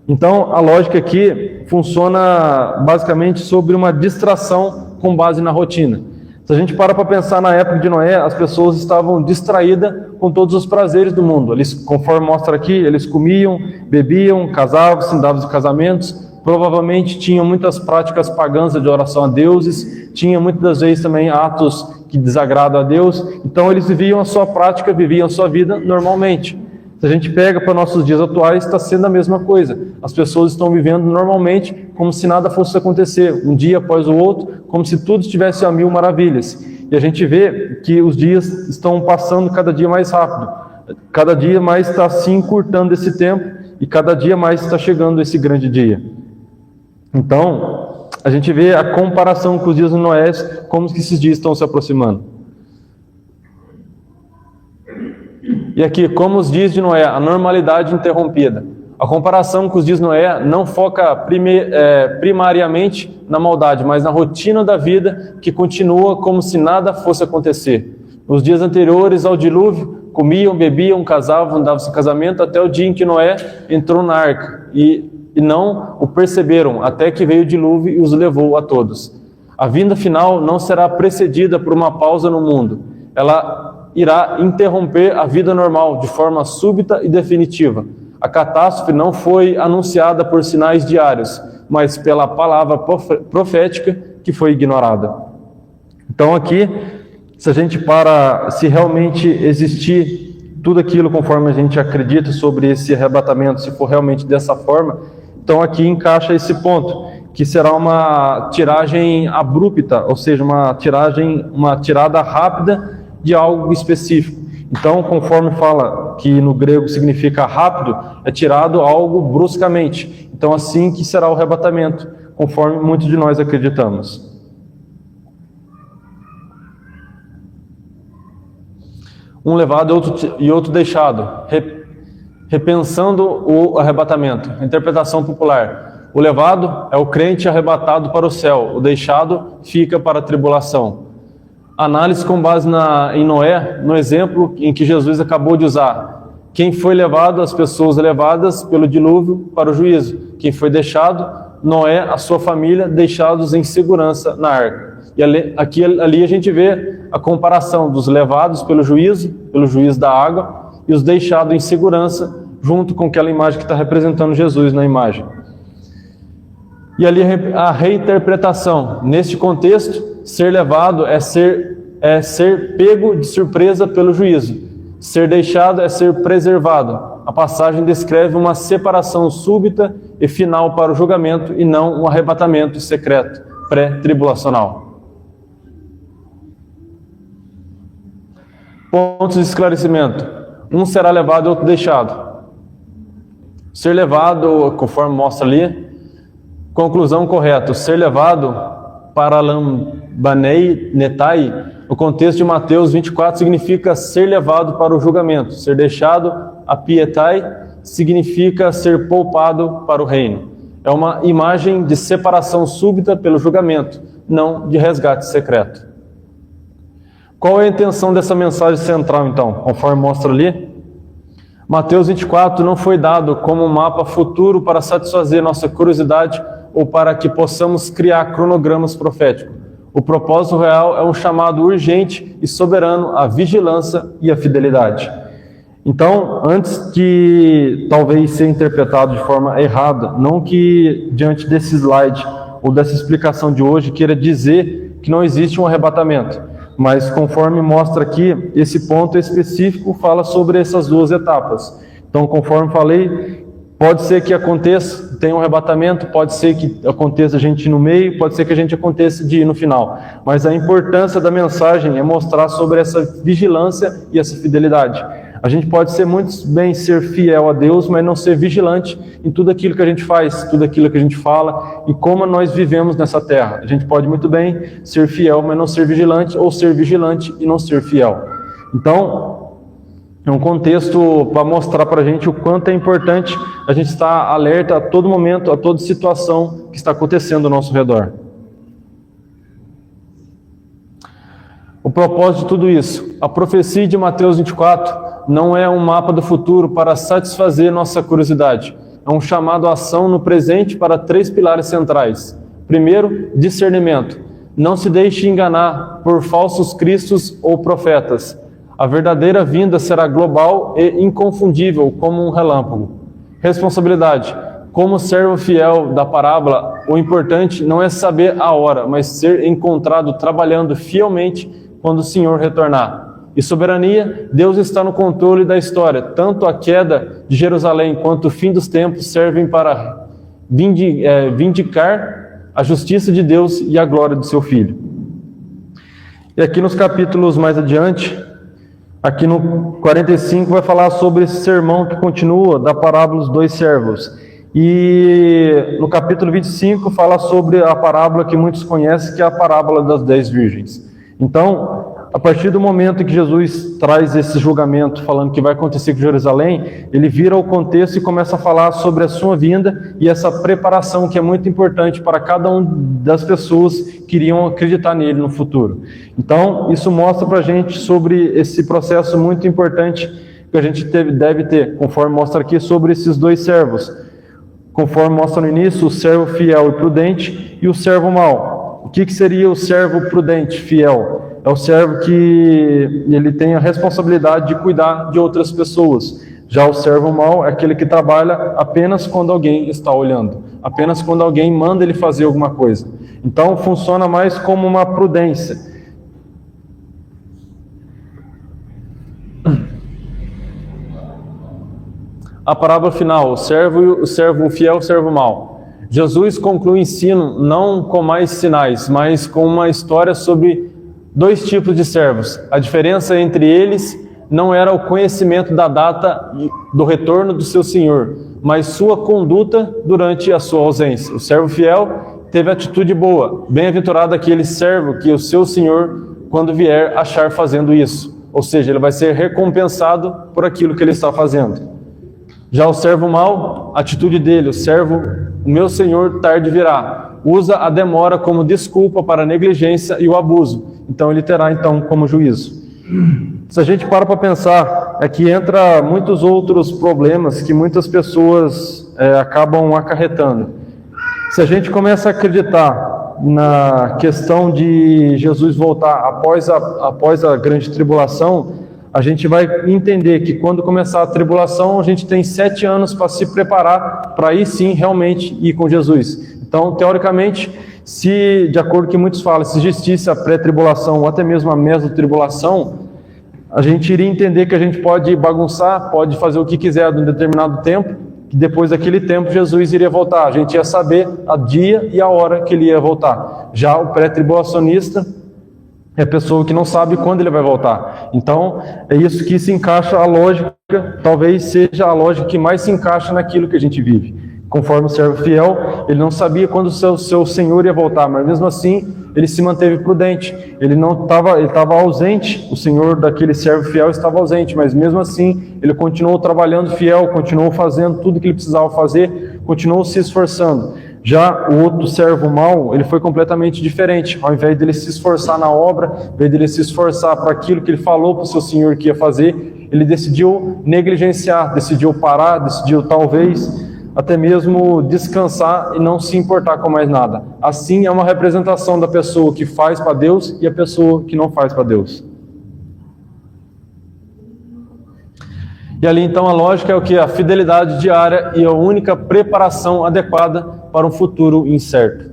Então, a lógica aqui funciona basicamente sobre uma distração com base na rotina. Se a gente para pensar na época de Noé, as pessoas estavam distraídas com todos os prazeres do mundo. Eles, conforme mostra aqui, eles comiam, bebiam, casavam-se, davam os casamentos, provavelmente tinham muitas práticas pagãs de oração a deuses, tinha muitas das vezes também atos que desagradam a Deus, então eles viviam a sua prática, viviam a sua vida normalmente. Se a gente pega para nossos dias atuais, está sendo a mesma coisa. As pessoas estão vivendo normalmente, como se nada fosse acontecer, um dia após o outro, como se tudo estivesse a mil maravilhas. E a gente vê que os dias estão passando cada dia mais rápido. Cada dia mais está se encurtando esse tempo e cada dia mais está chegando esse grande dia. Então, a gente vê a comparação com os dias de Noé, como que esses dias estão se aproximando. E aqui, como os dias de Noé, a normalidade interrompida. A comparação com os dias de Noé não foca primariamente na maldade, mas na rotina da vida que continua como se nada fosse acontecer. Nos dias anteriores ao dilúvio, comiam, bebiam, casavam, davam-se em casamento, até o dia em que Noé entrou na arca, e não o perceberam, até que veio o dilúvio e os levou a todos. A vinda final não será precedida por uma pausa no mundo. Ela irá interromper a vida normal de forma súbita e definitiva. A catástrofe não foi anunciada por sinais diários, mas pela palavra profética que foi ignorada. Então aqui, se realmente existir tudo aquilo conforme a gente acredita sobre esse arrebatamento, se for realmente dessa forma, então aqui encaixa esse ponto, que será uma tiragem abrupta, ou seja, uma tirada rápida de algo específico. Então, conforme fala que no grego significa rápido, é tirado algo bruscamente. Então, assim que será o arrebatamento, conforme muitos de nós acreditamos. Um levado e outro deixado, repensando o arrebatamento. Interpretação popular. O levado é o crente arrebatado para o céu, o deixado fica para a tribulação. Análise com base em Noé, no exemplo em que Jesus acabou de usar. Quem foi levado, as pessoas levadas pelo dilúvio para o juízo. Quem foi deixado, Noé, a sua família, deixados em segurança na arca. E ali a gente vê a comparação dos levados pelo juízo da água, e os deixados em segurança, junto com aquela imagem que está representando Jesus na imagem. E ali a reinterpretação. Neste contexto, ser levado é ser pego de surpresa pelo juízo. Ser deixado é ser preservado. A passagem descreve uma separação súbita e final para o julgamento e não um arrebatamento secreto, pré-tribulacional. Pontos de esclarecimento. Um será levado e outro deixado. Ser levado, conforme mostra ali, conclusão correta. Ser levado para lambanei netai, no contexto de Mateus 24, significa ser levado para o julgamento. Ser deixado, apietai, significa ser poupado para o reino. É uma imagem de separação súbita pelo julgamento, não de resgate secreto. Qual é a intenção dessa mensagem central, então? Conforme mostra ali, Mateus 24 não foi dado como um mapa futuro para satisfazer nossa curiosidade ou para que possamos criar cronogramas proféticos. O propósito real é um chamado urgente e soberano à vigilância e à fidelidade. Então, antes de talvez ser interpretado de forma errada, não que diante desse slide ou dessa explicação de hoje queira dizer que não existe um arrebatamento, mas conforme mostra aqui, esse ponto específico fala sobre essas duas etapas. Então, conforme falei, pode ser que aconteça, tenha um arrebatamento, pode ser que aconteça a gente ir no meio, pode ser que a gente aconteça de ir no final. Mas a importância da mensagem é mostrar sobre essa vigilância e essa fidelidade. A gente pode ser muito bem ser fiel a Deus, mas não ser vigilante em tudo aquilo que a gente faz, tudo aquilo que a gente fala e como nós vivemos nessa terra. A gente pode muito bem ser fiel, mas não ser vigilante, ou ser vigilante e não ser fiel. Então, é um contexto para mostrar para a gente o quanto é importante a gente estar alerta a todo momento, a toda situação que está acontecendo ao nosso redor. O propósito de tudo isso, a profecia de Mateus 24 não é um mapa do futuro para satisfazer nossa curiosidade. É um chamado à ação no presente para 3 pilares centrais. Primeiro, discernimento. Não se deixe enganar por falsos cristos ou profetas. A verdadeira vinda será global e inconfundível como um relâmpago. Responsabilidade. Como servo fiel da parábola, o importante não é saber a hora, mas ser encontrado trabalhando fielmente quando o Senhor retornar. E soberania, Deus está no controle da história. Tanto a queda de Jerusalém quanto o fim dos tempos servem para vindicar a justiça de Deus e a glória do seu Filho. E aqui nos capítulos mais adiante, aqui no 45 vai falar sobre esse sermão que continua da parábola dos 2 servos. E no capítulo 25 fala sobre a parábola que muitos conhecem, que é a parábola das 10 virgens. Então, A partir do momento que Jesus traz esse julgamento, falando que vai acontecer com Jerusalém, ele vira o contexto e começa a falar sobre a sua vinda e essa preparação que é muito importante para cada uma das pessoas que iriam acreditar nele no futuro. Então, isso mostra para a gente sobre esse processo muito importante que a gente deve ter, conforme mostra aqui sobre esses dois servos. Conforme mostra no início, o servo fiel e prudente e o servo mau. O que seria o servo prudente, fiel? É o servo que ele tem a responsabilidade de cuidar de outras pessoas. Já o servo mau é aquele que trabalha apenas quando alguém está olhando, apenas quando alguém manda ele fazer alguma coisa. Então funciona mais como uma prudência. A parábola final, o servo fiel e o servo mau. Jesus conclui o ensino não com mais sinais, mas com uma história sobre dois tipos de servos. A diferença entre eles não era o conhecimento da data do retorno do seu senhor, mas sua conduta durante a sua ausência. O servo fiel teve atitude boa. Bem-aventurado aquele servo que o seu senhor, quando vier, achar fazendo isso. Ou seja, ele vai ser recompensado por aquilo que ele está fazendo. Já o servo mau, a atitude dele, o meu senhor tarde virá, usa a demora como desculpa para a negligência e o abuso. Então ele terá como juízo. Se a gente para pensar, é que entra muitos outros problemas que muitas pessoas acabam acarretando. Se a gente começa a acreditar na questão de Jesus voltar após a grande tribulação, a gente vai entender que quando começar a tribulação, a gente tem 7 anos para se preparar para aí sim realmente ir com Jesus. Então, teoricamente, se, de acordo com o que muitos falam, se existisse a pré-tribulação ou até mesmo a mesotribulação, a gente iria entender que a gente pode bagunçar, pode fazer o que quiser em um determinado tempo, que depois daquele tempo Jesus iria voltar. A gente ia saber a dia e a hora que ele ia voltar. Já o pré-tribulacionista é a pessoa que não sabe quando ele vai voltar. Então, é isso que se encaixa a lógica, talvez seja a lógica que mais se encaixa naquilo que a gente vive. Conforme o servo fiel, ele não sabia quando o seu senhor ia voltar, mas mesmo assim, ele se manteve prudente. Ele estava ausente, o senhor daquele servo fiel estava ausente, mas mesmo assim, ele continuou trabalhando fiel, continuou fazendo tudo que ele precisava fazer, continuou se esforçando. Já o outro servo mau, ele foi completamente diferente. Ao invés dele se esforçar na obra, ao invés dele se esforçar para aquilo que ele falou para o seu senhor que ia fazer, ele decidiu negligenciar, decidiu parar, decidiu talvez até mesmo descansar e não se importar com mais nada. Assim é uma representação da pessoa que faz para Deus e a pessoa que não faz para Deus. E ali então a lógica é o que? A fidelidade diária e a única preparação adequada para um futuro incerto.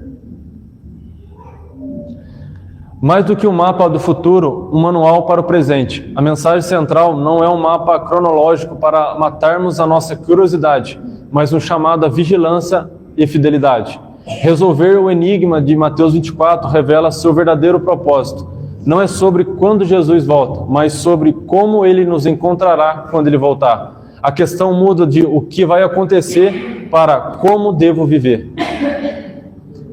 Mais do que um mapa do futuro, um manual para o presente. A mensagem central não é um mapa cronológico para matarmos a nossa curiosidade, mas um chamado à vigilância e fidelidade. Resolver o enigma de Mateus 24 revela seu verdadeiro propósito. Não é sobre quando Jesus volta, mas sobre como ele nos encontrará quando ele voltar. A questão muda de o que vai acontecer para como devo viver.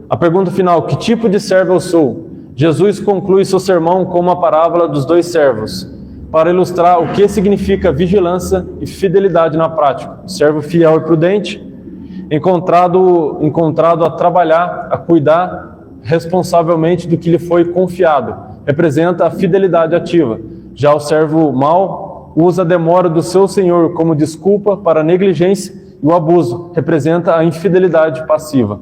A pergunta final, que tipo de servo eu sou? Jesus conclui seu sermão com uma parábola dos dois servos, para ilustrar o que significa vigilância e fidelidade na prática. O servo fiel e prudente, encontrado a trabalhar, a cuidar responsavelmente do que lhe foi confiado, representa a fidelidade ativa. Já o servo mau usa a demora do seu senhor como desculpa para a negligência e o abuso, representa a infidelidade passiva.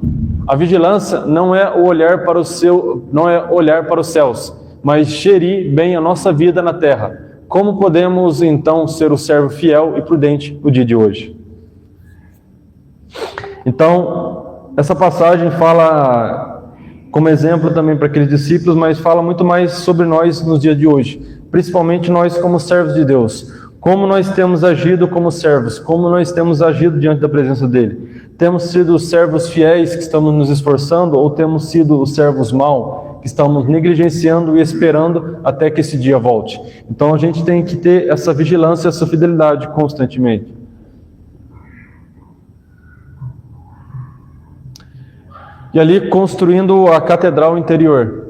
A vigilância não é olhar para os céus, mas gerir bem a nossa vida na terra. Como podemos então ser o servo fiel e prudente no dia de hoje? Então, essa passagem fala como exemplo também para aqueles discípulos, mas fala muito mais sobre nós nos dias de hoje, principalmente nós como servos de Deus. Como nós temos agido como servos, como nós temos agido diante da presença dele. Temos sido os servos fiéis que estamos nos esforçando, ou temos sido os servos maus que estamos negligenciando e esperando até que esse dia volte. Então a gente tem que ter essa vigilância, essa fidelidade constantemente. E ali construindo a catedral interior.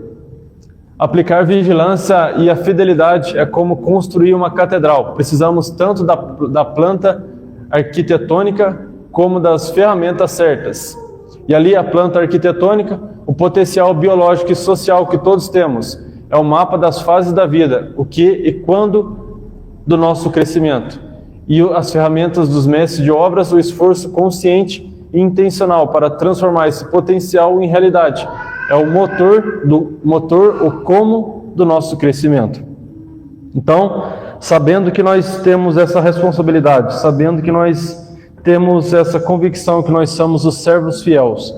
Aplicar vigilância e a fidelidade é como construir uma catedral. Precisamos tanto da planta arquitetônica como das ferramentas certas. E ali a planta arquitetônica, o potencial biológico e social que todos temos, é o mapa das fases da vida, o que e quando do nosso crescimento. E as ferramentas dos mestres de obras, o esforço consciente e intencional para transformar esse potencial em realidade. É o motor, o como do nosso crescimento. Então, sabendo que nós temos essa responsabilidade, sabendo que nós temos essa convicção que nós somos os servos fiéis,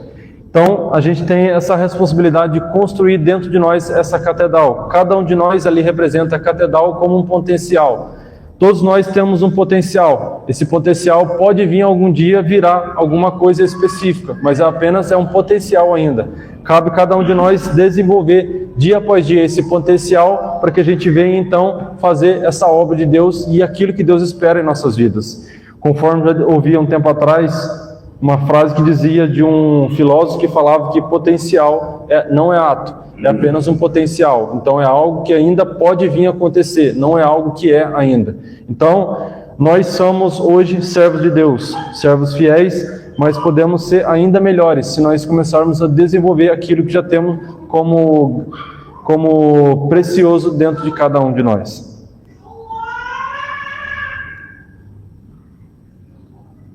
então a gente tem essa responsabilidade de construir dentro de nós essa catedral. Cada um de nós ali representa a catedral como um potencial. Todos nós temos um potencial. Esse potencial pode vir algum dia virar alguma coisa específica, mas apenas é um potencial ainda. Cabe cada um de nós desenvolver dia após dia esse potencial para que a gente venha então fazer essa obra de Deus e aquilo que Deus espera em nossas vidas. Conforme já ouvi um tempo atrás uma frase que dizia de um filósofo que falava que potencial não é ato, é apenas um potencial. Então é algo que ainda pode vir a acontecer, não é algo que é ainda. Então nós somos hoje servos de Deus, servos fiéis, mas podemos ser ainda melhores se nós começarmos a desenvolver aquilo que já temos como precioso dentro de cada um de nós.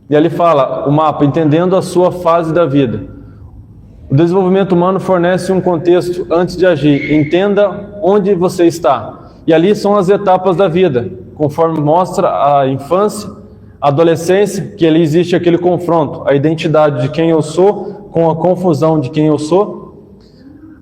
E ali fala, o mapa, entendendo a sua fase da vida. O desenvolvimento humano fornece um contexto antes de agir. Entenda onde você está. E ali são as etapas da vida, conforme mostra a infância, a adolescência, que ali existe aquele confronto, a identidade de quem eu sou com a confusão de quem eu sou.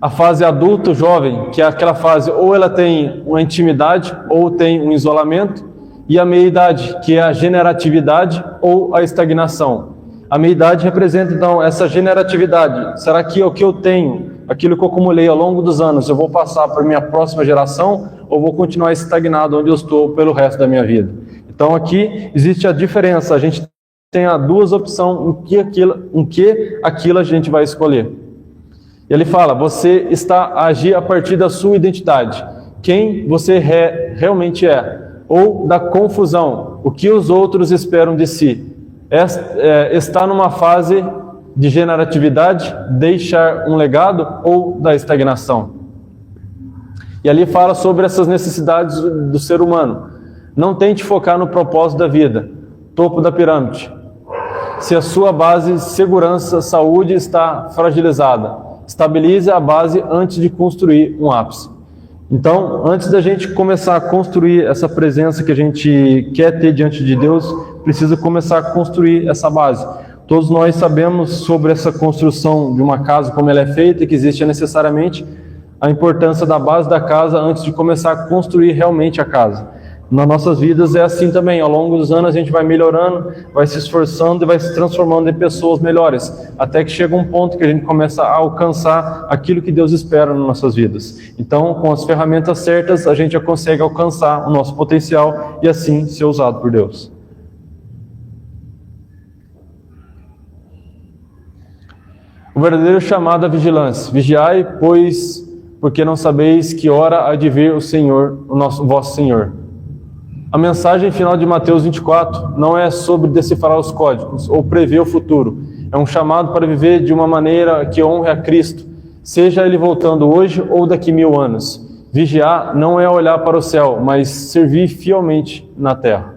A fase adulto, jovem, que é aquela fase, ou ela tem uma intimidade, ou tem um isolamento. E a meia-idade, que é a generatividade ou a estagnação. A meia-idade representa, então, essa generatividade. Será que o que eu tenho, aquilo que eu acumulei ao longo dos anos, eu vou passar para a minha próxima geração ou vou continuar estagnado onde eu estou pelo resto da minha vida? Então, aqui existe a diferença. A gente tem as duas opções em que aquilo a gente vai escolher. E ele fala, você está a agir a partir da sua identidade. Quem você realmente é. Ou da confusão, o que os outros esperam de si. Está numa fase de generatividade, deixar um legado, ou da estagnação. E ali fala sobre essas necessidades do ser humano. Não tente focar no propósito da vida, topo da pirâmide. Se a sua base, segurança, saúde está fragilizada, estabilize a base antes de construir um ápice. Então, antes da gente começar a construir essa presença que a gente quer ter diante de Deus, precisa começar a construir essa base. Todos nós sabemos sobre essa construção de uma casa, como ela é feita, e que existe necessariamente a importância da base da casa antes de começar a construir realmente a casa. Nas nossas vidas é assim também, ao longo dos anos a gente vai melhorando, vai se esforçando e vai se transformando em pessoas melhores, até que chega um ponto que a gente começa a alcançar aquilo que Deus espera nas nossas vidas. Então, com as ferramentas certas, a gente já consegue alcançar o nosso potencial e assim ser usado por Deus. O verdadeiro chamado à vigilância. Vigiai, pois, porque não sabeis que hora há de vir o Senhor, o vosso Senhor. A mensagem final de Mateus 24 não é sobre decifrar os códigos ou prever o futuro. É um chamado para viver de uma maneira que honre a Cristo, seja Ele voltando hoje ou daqui 1000 anos. Vigiar não é olhar para o céu, mas servir fielmente na terra.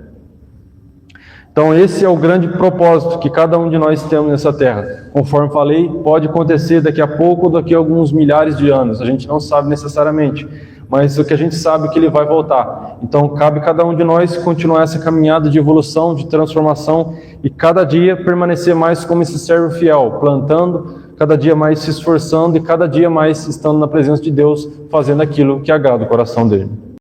Então esse é o grande propósito que cada um de nós temos nessa terra. Conforme falei, pode acontecer daqui a pouco ou daqui a alguns milhares de anos. A gente não sabe necessariamente. Mas o que a gente sabe é que ele vai voltar. Então cabe cada um de nós continuar essa caminhada de evolução, de transformação e cada dia permanecer mais como esse servo fiel, plantando, cada dia mais se esforçando e cada dia mais estando na presença de Deus, fazendo aquilo que agrada o coração dele.